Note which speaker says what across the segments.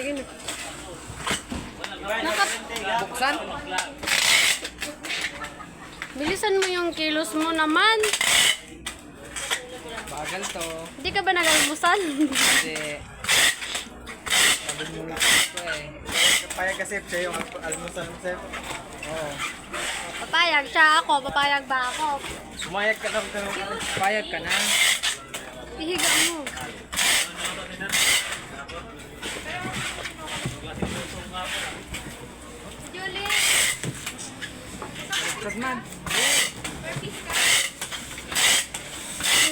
Speaker 1: Sige na.
Speaker 2: Buksan?
Speaker 1: Bilisan mo yung kilos mo naman.
Speaker 2: Bagal to.
Speaker 1: Hindi ka ba nag-almusal?
Speaker 2: Kasi... Sabi mo lang ito eh.
Speaker 3: Papayag kasi siya yung almusal mo, sir.
Speaker 2: Oo.
Speaker 1: Papayag siya ako. Papayag ba ako?
Speaker 3: Pumayag ka lang pero
Speaker 2: Payag ka na.
Speaker 1: Ihiga mo. Julie!
Speaker 2: Buksan man.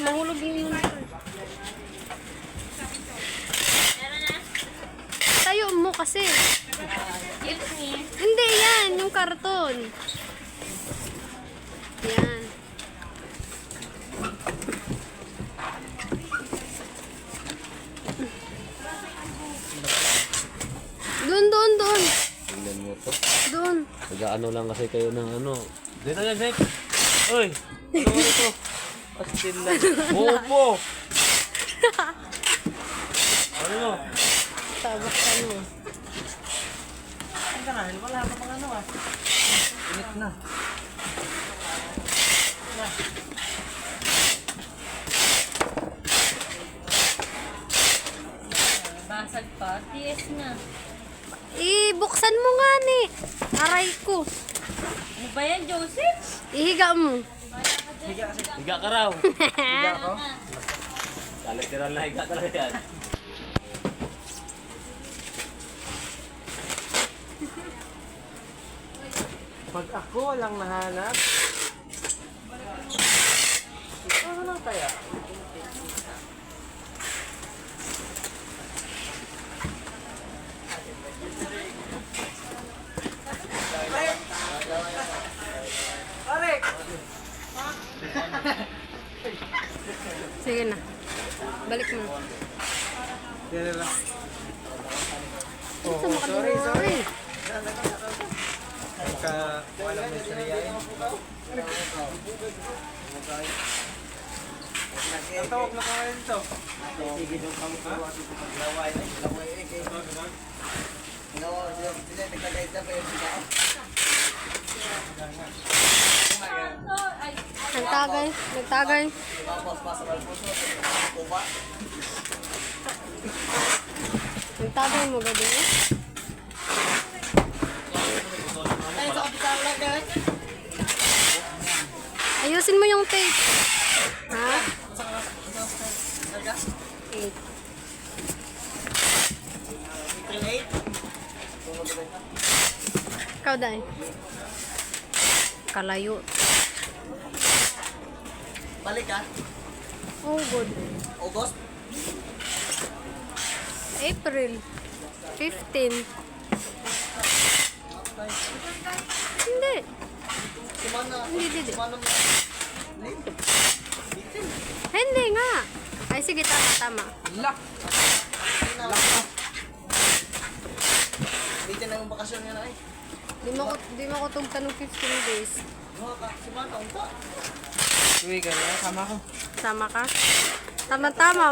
Speaker 1: Mahulog yung yun. Tayo mo kasi. Hindi yan, yung karton. Yan. Doon.
Speaker 4: Tingnan mo to.
Speaker 1: Doon.
Speaker 4: Nag-ano lang kasi kayo ng ano. Dito yan, Zek. Uy! Ano mo ito? Astin lang. Bobo! Ano mo?
Speaker 1: Tabak ka mo.
Speaker 3: ang kanahil, wala ka pang ano ah.
Speaker 2: Init na.
Speaker 5: Basag pa. TS na.
Speaker 1: Ibuksan mo nga ni. Aray ko.
Speaker 5: Ano ba yan, Joseph?
Speaker 1: Ihiga mo.
Speaker 4: Higa ka raw.
Speaker 3: Higa ako.
Speaker 4: Kalitiral na higa talaga yan.
Speaker 3: Pag ako walang nahanap, ano lang kaya? Arik!
Speaker 1: Sige na. Balik mo.
Speaker 3: Yan na lang.
Speaker 1: Gusto mo
Speaker 3: sorry.
Speaker 1: kami.
Speaker 3: Ka, wala mo sariyain. Natawag na ka ngayon to. Sige nung kami ko. Laway.
Speaker 1: Nagtagay. Nagtagay mo gabi. Ayusin mo yung tape. Ha? 8. Ikaw dahil. Kalayo.
Speaker 3: Balik ka?
Speaker 1: Oh, good.
Speaker 3: August?
Speaker 1: April 15. Hindi. Hindi. Hindi nga. Ay, sige, tama.
Speaker 2: Lock.
Speaker 3: Dito na yung bakasyon niya na eh.
Speaker 1: Di mo ko tugtan ng 15 days.
Speaker 3: Si Mana, unta.
Speaker 2: Uy, kaya sama ko.
Speaker 1: Sama ka? Tama.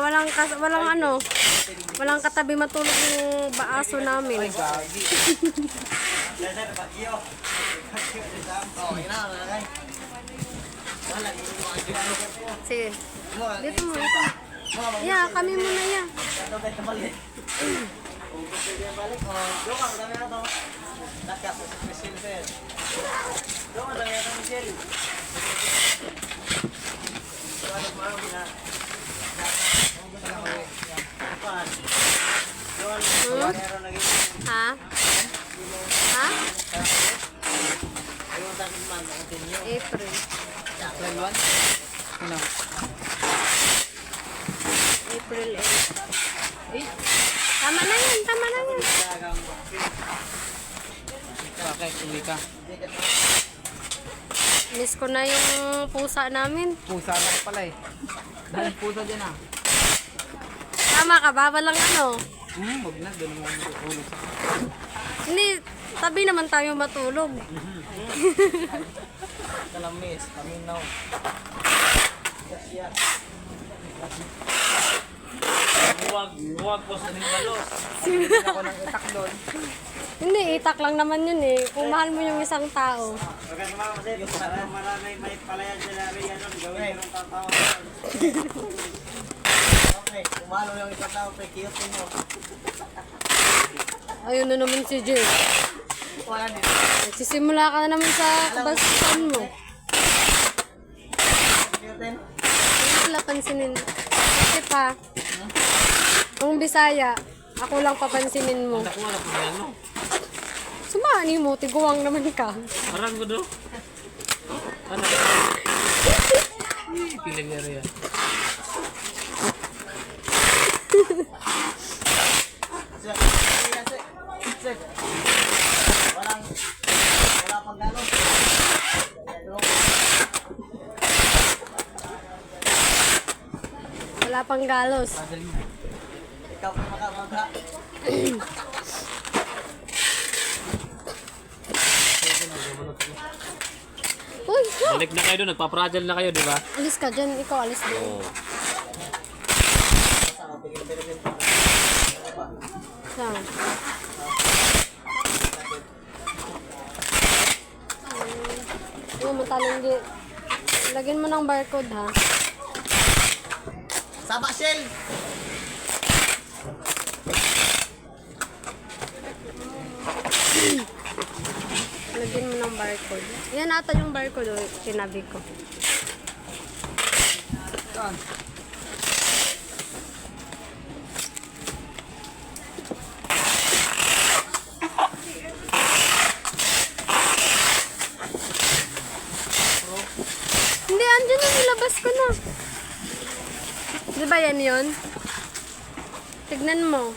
Speaker 1: Walang katabi matulog yung baaso namin.
Speaker 2: Gagi.
Speaker 3: Dasar, bagyo. Oh, yun na, nalagay. Wala,
Speaker 1: Sige. Dito mo. Yeah, kami muna yan.
Speaker 3: ito tayo balik. Kung pwede balik, doon ka, dami na ito. Lakas, Michelle sir. Doon ka, dami na ito, Michelle. So, ano mo, na. Doon, meron naging
Speaker 1: Ha? Ha?
Speaker 3: ayun sakit man, continue.
Speaker 1: April.
Speaker 2: April 1? Ano?
Speaker 1: April 8. Tama na yan.
Speaker 2: Bakit? Uwi ka.
Speaker 1: Miss ko na yung pusa namin.
Speaker 2: Pusa lang pala eh. Dahil pusa dyan ah.
Speaker 1: Tama ka ba? Walang ano.
Speaker 2: Wag na. Ganun lang yung ulo sa
Speaker 1: Hindi, tabi naman tayo matulog.
Speaker 3: Kalamis, paminaw. Yes, yeah.
Speaker 4: Huwag po sa Nimbalos.
Speaker 2: Hindi ako ng itak doon.
Speaker 1: Hindi, itak lang naman yun eh. Kung mahal mo yung isang tao.
Speaker 3: Yung parang marami may palayan sila rin yan. Gawin yung tatawa. Okay, kung mahal mo yung isang tao, cute mo.
Speaker 1: Ayun na naman si Jay.
Speaker 2: Wala dito.
Speaker 1: Nagsisimula ka na naman sa kabastusan mo.
Speaker 3: Cute din.
Speaker 1: Hindi sila pansinin. Kasi pa, kung Bisaya, ako lang papansinin mo.
Speaker 4: Nakuha na po yan, no?
Speaker 1: Sumani mo, tiguwang naman ka.
Speaker 4: Parang ko do. Ano? Piling nga rin yan.
Speaker 3: Sir, wala pang gano'n.
Speaker 1: Wala pang galos.
Speaker 3: Ikaw pa makamagha.
Speaker 1: Uy, ha!
Speaker 4: Balik na kayo doon. Nagpa-fragile na kayo, di ba?
Speaker 1: Alis ka dyan, ikaw alis din.
Speaker 4: Oo.
Speaker 1: Saan? Oo, matalang di. Lagyan mo ng barcode ha.
Speaker 3: Saba Shell!
Speaker 1: Lagyan mo ng barcode. Yan ata yung barcode, oh, sinabi ko.
Speaker 2: Saan?
Speaker 1: Hindi, andyan na, nilabas ko na. Di ba yan yun? Tignan mo.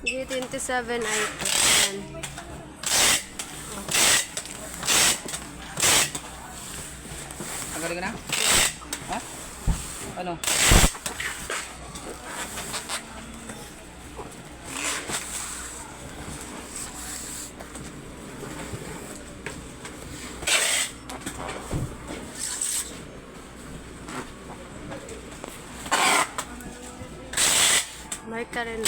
Speaker 1: G27 ay ito. Yan.
Speaker 2: Tanggalin ka na? Ha? Ano?
Speaker 1: Mark ka rin.